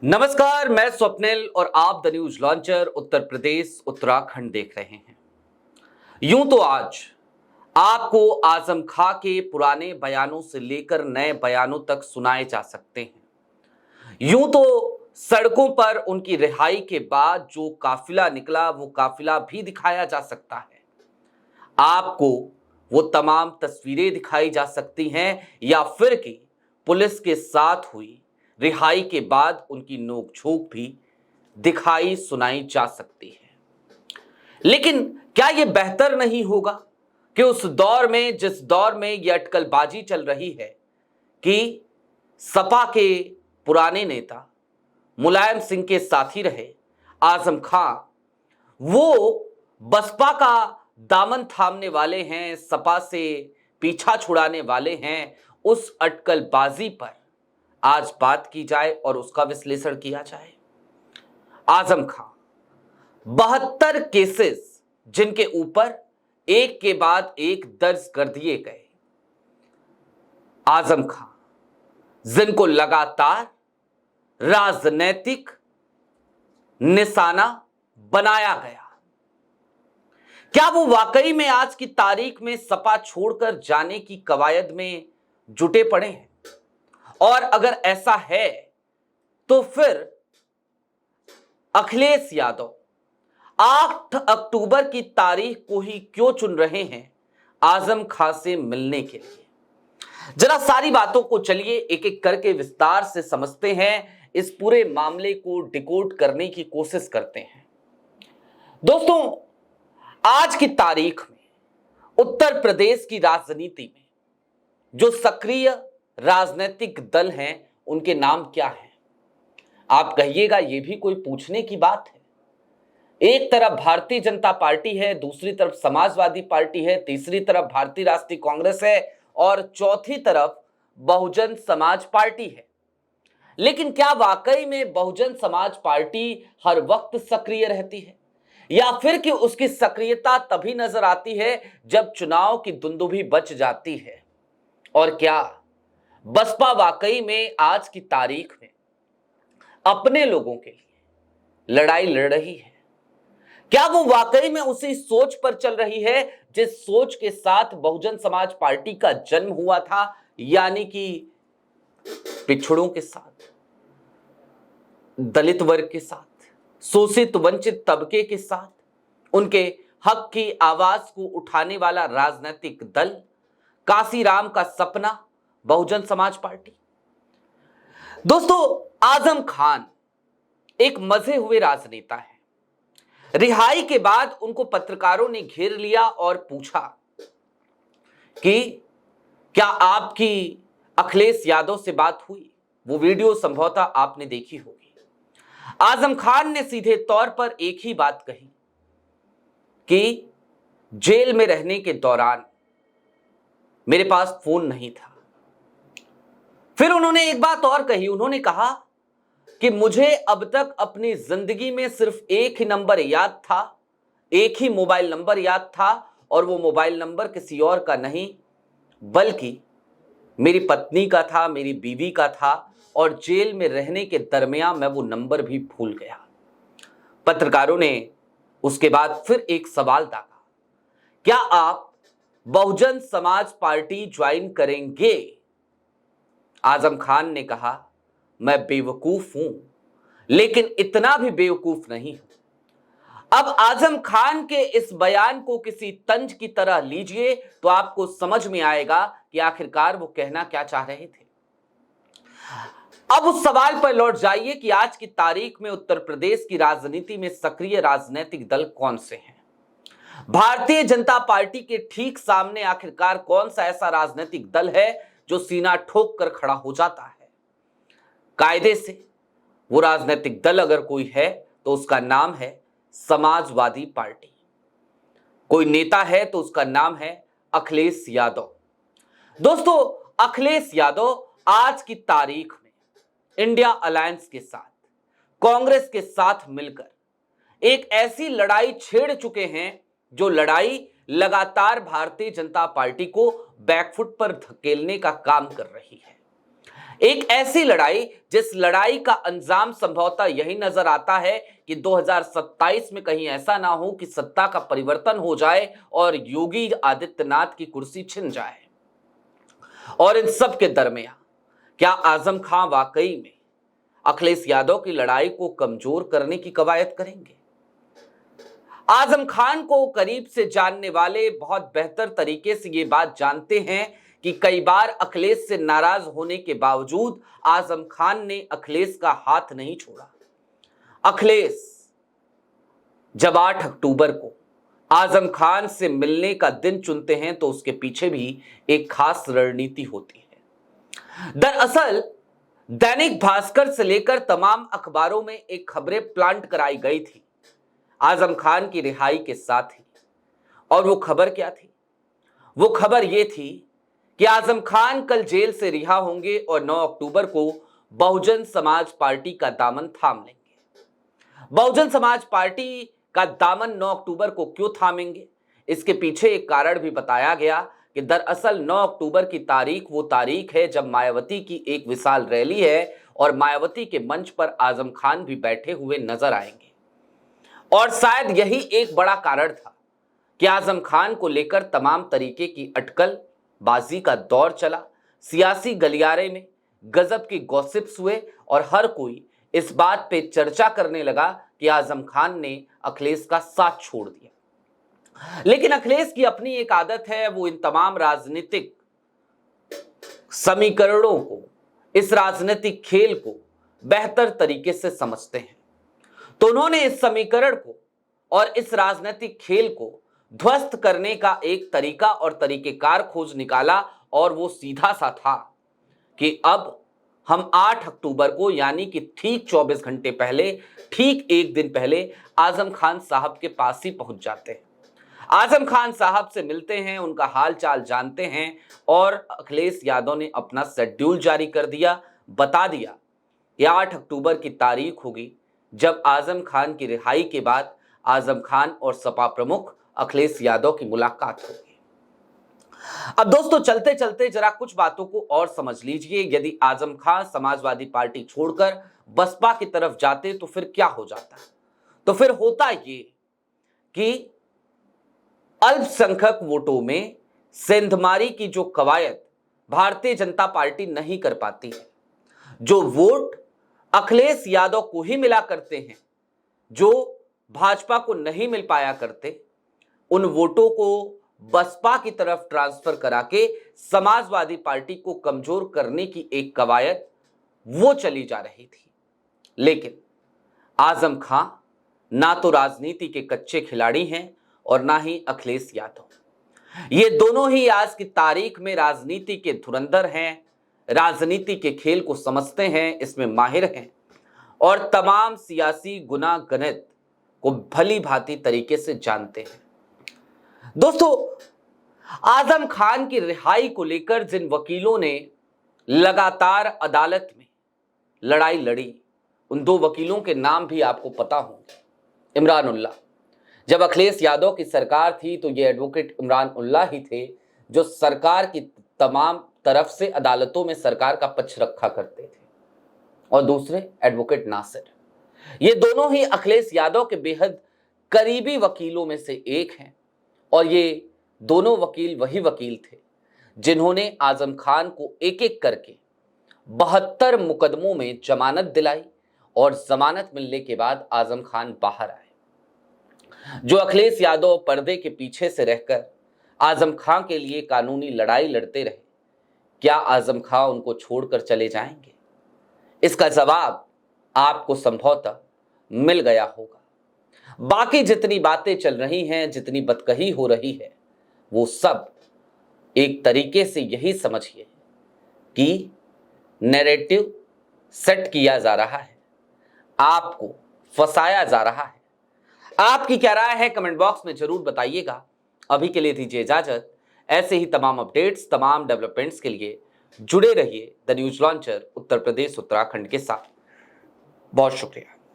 नमस्कार, मैं स्वप्निल और आप the news launcher Uttar Pradesh Uttarakhand देख रहे हैं। यूं तो आज आपको आजम खां के पुराने बयानों से लेकर नए बयानों तक सुनाए जा सकते हैं। यूं तो सड़कों पर उनकी रिहाई के बाद जो काफिला निकला वो काफिला भी दिखाया जा सकता है। आपको वो तमाम तस्वीरें दिखाई जा सकती हैं या फिर कि पुलिस के साथ हुई रिहाई के बाद उनकी नोकझोंक भी दिखाई सुनाई जा सकती है। लेकिन क्या यह बेहतर नहीं होगा कि उस दौर में जिस दौर में यह अटकलबाजी चल रही है कि सपा के पुराने नेता मुलायम सिंह के साथी रहे आजम खां वो बसपा का दामन थामने वाले हैं, सपा से पीछा छुड़ाने वाले हैं, उस अटकलबाजी पर आज बात की जाए और उसका विश्लेषण किया जाए। आजम खां 72 केसेस जिनके ऊपर एक के बाद एक दर्ज कर दिए गए। आजम खां जिनको लगातार राजनीतिक निशाना बनाया गया। क्या वो वाकई में आज की तारीख में सपा छोड़कर जाने की कवायद में जुटे पड़े हैं? और अगर ऐसा है तो फिर अखिलेश यादव 8 अक्टूबर की तारीख को ही क्यों चुन रहे हैं आजम खां से मिलने के लिए? जरा सारी बातों को चलिए एक एक करके विस्तार से समझते हैं, इस पूरे मामले को डिकोड करने की कोशिश करते हैं। दोस्तों, आज की तारीख में उत्तर प्रदेश की राजनीति में जो सक्रिय राजनीतिक दल हैं उनके नाम क्या हैं? आप कहिएगा ये भी कोई पूछने की बात है? एक तरफ भारतीय जनता पार्टी है, दूसरी तरफ समाजवादी पार्टी है, तीसरी तरफ भारतीय राष्ट्रीय कांग्रेस है और चौथी तरफ बहुजन समाज पार्टी है। लेकिन क्या वाकई में बहुजन समाज पार्टी हर वक्त सक्रिय रहती है या फिर कि उसकी सक्रियता तभी नजर आती है जब चुनाव की दुंदुभी बच जाती है? और क्या बसपा वाकई में आज की तारीख में अपने लोगों के लिए लड़ाई लड़ रही है? क्या वो वाकई में उसी सोच पर चल रही है जिस सोच के साथ बहुजन समाज पार्टी का जन्म हुआ था, यानी कि पिछड़ों के साथ, दलित वर्ग के साथ, शोषित वंचित तबके के साथ, उनके हक की आवाज को उठाने वाला राजनीतिक दल, काशीराम का सपना बहुजन समाज पार्टी। दोस्तों, आजम खान एक मजे हुए राजनेता है। रिहाई के बाद उनको पत्रकारों ने घेर लिया और पूछा कि क्या आपकी अखिलेश यादव से बात हुई? वो वीडियो संभवतः आपने देखी होगी। आजम खान ने सीधे तौर पर एक ही बात कही कि जेल में रहने के दौरान मेरे पास फोन नहीं था। फिर उन्होंने एक बात और कही, उन्होंने कहा कि मुझे अब तक अपनी जिंदगी में सिर्फ एक ही नंबर याद था, एक ही मोबाइल नंबर याद था और वो मोबाइल नंबर किसी और का नहीं बल्कि मेरी पत्नी का था, मेरी बीवी का था और जेल में रहने के दरमियान मैं वो नंबर भी भूल गया। पत्रकारों ने उसके बाद फिर एक सवाल दागा, क्या आप बहुजन समाज पार्टी ज्वाइन करेंगे? आजम खान ने कहा, मैं बेवकूफ हूं लेकिन इतना भी बेवकूफ नहीं हूं। अब आजम खान के इस बयान को किसी तंज की तरह लीजिए तो आपको समझ में आएगा कि आखिरकार वो कहना क्या चाह रहे थे। अब उस सवाल पर लौट जाइए कि आज की तारीख में उत्तर प्रदेश की राजनीति में सक्रिय राजनीतिक दल कौन से हैं? भारतीय जनता पार्टी के ठीक सामने आखिरकार कौन सा ऐसा राजनीतिक दल है जो सीना ठोक कर खड़ा हो जाता है? कायदे से वो राजनीतिक दल अगर कोई है तो उसका नाम है समाजवादी पार्टी। कोई नेता है तो उसका नाम है अखिलेश यादव। दोस्तों, अखिलेश यादव आज की तारीख में इंडिया अलायंस के साथ, कांग्रेस के साथ मिलकर एक ऐसी लड़ाई छेड़ चुके हैं जो लड़ाई लगातार भारतीय जनता पार्टी को बैकफुट पर धकेलने का काम कर रही है। एक ऐसी लड़ाई जिस लड़ाई का अंजाम संभवतः यही नजर आता है कि 2027 में कहीं ऐसा ना हो कि सत्ता का परिवर्तन हो जाए और योगी आदित्यनाथ की कुर्सी छिन जाए। और इन सब के दरमियान क्या आजम खां वाकई में अखिलेश यादव की लड़ाई को कमजोर करने की कवायद करेंगे? आजम खान को करीब से जानने वाले बहुत बेहतर तरीके से ये बात जानते हैं कि कई बार अखिलेश से नाराज होने के बावजूद आजम खान ने अखिलेश का हाथ नहीं छोड़ा। अखिलेश जब 8 अक्टूबर को आजम खान से मिलने का दिन चुनते हैं तो उसके पीछे भी एक खास रणनीति होती है। दरअसल दैनिक भास्कर से लेकर तमाम अखबारों में एक खबरें प्लांट कराई गई थी आजम खान की रिहाई के साथ ही। और वो खबर क्या थी? वो खबर ये थी कि आजम खान कल जेल से रिहा होंगे और 9 अक्टूबर को बहुजन समाज पार्टी का दामन थाम लेंगे। बहुजन समाज पार्टी का दामन 9 अक्टूबर को क्यों थामेंगे? इसके पीछे एक कारण भी बताया गया कि दरअसल 9 अक्टूबर की तारीख वो तारीख है जब मायावती की एक विशाल रैली है और मायावती के मंच पर आजम खान भी बैठे हुए नजर आएंगे। और शायद यही एक बड़ा कारण था कि आजम खान को लेकर तमाम तरीके की अटकल बाजी का दौर चला। सियासी गलियारे में गजब की गॉसिप्स हुए और हर कोई इस बात पे चर्चा करने लगा कि आजम खान ने अखिलेश का साथ छोड़ दिया। लेकिन अखिलेश की अपनी एक आदत है, वो इन तमाम राजनीतिक समीकरणों को, इस राजनीतिक खेल को बेहतर तरीके से समझते हैं। तो उन्होंने इस समीकरण को और इस राजनीतिक खेल को ध्वस्त करने का एक तरीका और तरीकेकार खोज निकाला और वो सीधा सा था कि अब हम 8 अक्टूबर को यानी कि ठीक 24 घंटे पहले, ठीक एक दिन पहले आजम खान साहब के पास ही पहुंच जाते हैं। आजम खान साहब से मिलते हैं, उनका हाल चाल जानते हैं और अखिलेश यादव ने अपना शेड्यूल जारी कर दिया, बता दिया कि 8 अक्टूबर की तारीख होगी जब आजम खान की रिहाई के बाद आजम खान और सपा प्रमुख अखिलेश यादव की मुलाकात होगी। अब दोस्तों चलते चलते जरा कुछ बातों को और समझ लीजिए। यदि आजम खान समाजवादी पार्टी छोड़कर बसपा की तरफ जाते तो फिर क्या हो जाता? तो फिर होता ये कि अल्पसंख्यक वोटों में सेंधमारी की जो कवायद भारतीय जनता पार्टी नहीं कर पाती है, जो वोट अखिलेश यादव को ही मिला करते हैं, जो भाजपा को नहीं मिल पाया करते, उन वोटों को बसपा की तरफ ट्रांसफर करा के समाजवादी पार्टी को कमजोर करने की एक कवायद वो चली जा रही थी। लेकिन आजम खां ना तो राजनीति के कच्चे खिलाड़ी हैं और ना ही अखिलेश यादव। ये दोनों ही आज की तारीख में राजनीति के धुरंधर हैं, राजनीति के खेल को समझते हैं, इसमें माहिर हैं और तमाम सियासी गुना गणित को भली भांति तरीके से जानते हैं। दोस्तों आजम खान की रिहाई को लेकर जिन वकीलों ने लगातार अदालत में लड़ाई लड़ी, उन 2 वकीलों के नाम भी आपको पता होंगे। इमरान उल्लाह, जब अखिलेश यादव की सरकार थी तो ये एडवोकेट इमरान उल्लाह ही थे जो सरकार की तमाम तरफ से अदालतों में सरकार का पक्ष रखा करते थे। और दूसरे एडवोकेट नासिर, ये दोनों ही अखिलेश यादव के बेहद करीबी वकीलों में से एक हैं और ये दोनों वकील वही वकील थे जिन्होंने आजम खान को एक एक करके 72 मुकदमों में जमानत दिलाई और जमानत मिलने के बाद आजम खान बाहर आए। जो अखिलेश यादव पर्दे के पीछे से रहकर आजम खान के लिए कानूनी लड़ाई लड़ते रहे, क्या आजम खान उनको छोड़कर चले जाएंगे? इसका जवाब आपको संभवतः मिल गया होगा। बाकी जितनी बातें चल रही हैं, जितनी बतकही हो रही है, वो सब एक तरीके से यही समझिए कि नैरेटिव सेट किया जा रहा है, आपको फंसाया जा रहा है। आपकी क्या राय है कमेंट बॉक्स में जरूर बताइएगा। अभी के लिए दीजिए इजाजत। ऐसे ही तमाम अपडेट्स, तमाम डेवलपमेंट्स के लिए जुड़े रहिए the news launcher Uttar Pradesh Uttarakhand के साथ। बहुत शुक्रिया।